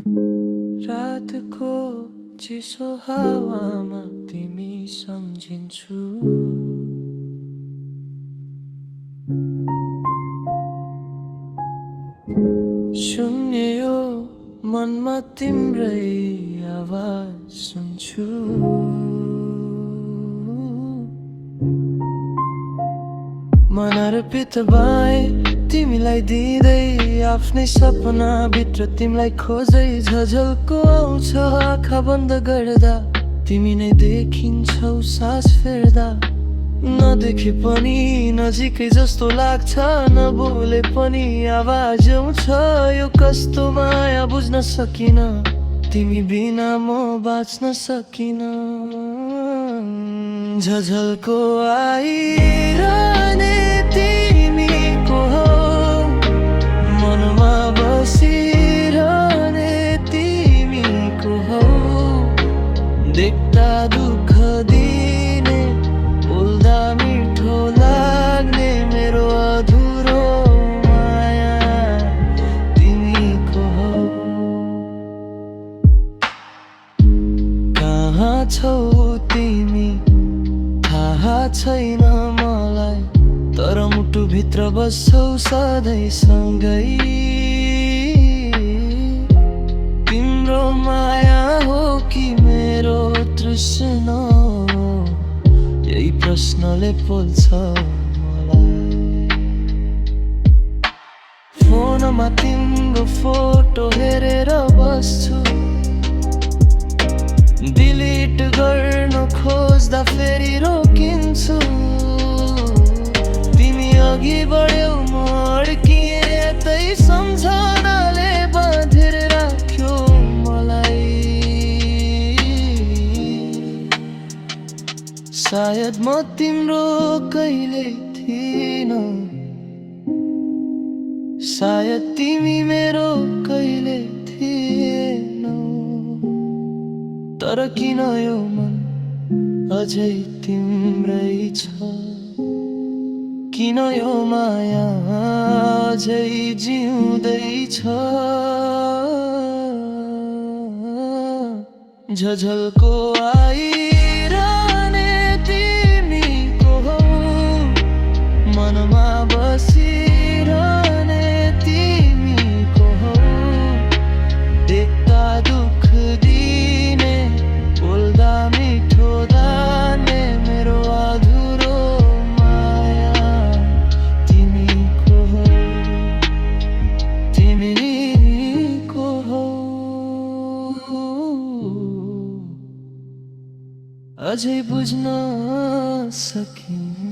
रातको चिसो हावामा तिमी सम्झिन्छु। शून्य यो मनमा तिम्रै आवाज सुन्छु। मन अर्पित भए तिमीलाई दिँदै आफ्नै सपनाभित्र तिमीलाई खोज्दै झझल्को आउँछ आँखा बन्द गर्दा तिमी नै देखिन्छौ सास फेर्दा। नदेखे पनि नजिकै जस्तो लाग्छ, नबोले पनि आवाज आउँछ। यो कस्तो माया बुझ्न सकिन, तिमी बिना म बाँच्न सकिन। झझल्को आइरहने तिमीको हो, मनमा बसिरहने तिमीको हो। देख्दा दुःख दिने, बोल्दा मिठो लाग्ने मेरो अधुरो माया तिमीको हो। कहाँ छौ तिमी थाहा छैन मलाई, तर मुटुभित्र बस्छौ सधैँ सँगै। तिम्रो माया हो कि मेरो तृष्णा हो, यही प्रश्नले पोल्छ मलाई। फोनमा तिम्रो फोटो हेरेर बस्छु, डिलिट गर्न खोज्दा फेरि रोकिन्छु। तिमी अघि बढ्यौ म अड्किएँ, यतै सम्झनाले बाँधेर राख्यो मलाई। सायद म तिम्रो कहिले थिइन, सायद तिमी मेरो कहिले थिएनौ। तर किन यो मन अझै तिम्रै छ, किन यो माया अझै जिउँदैछ। झझल्को आइरहने तिमीको हो, मनमा बसिरहने तिमीको हो। देख्दा दुःख दिने, बोल्दा मिठो लाग्ने मेरो अधुरो माया तिमीको हो, तिमीको हो। अझै बुझ्न सकिन।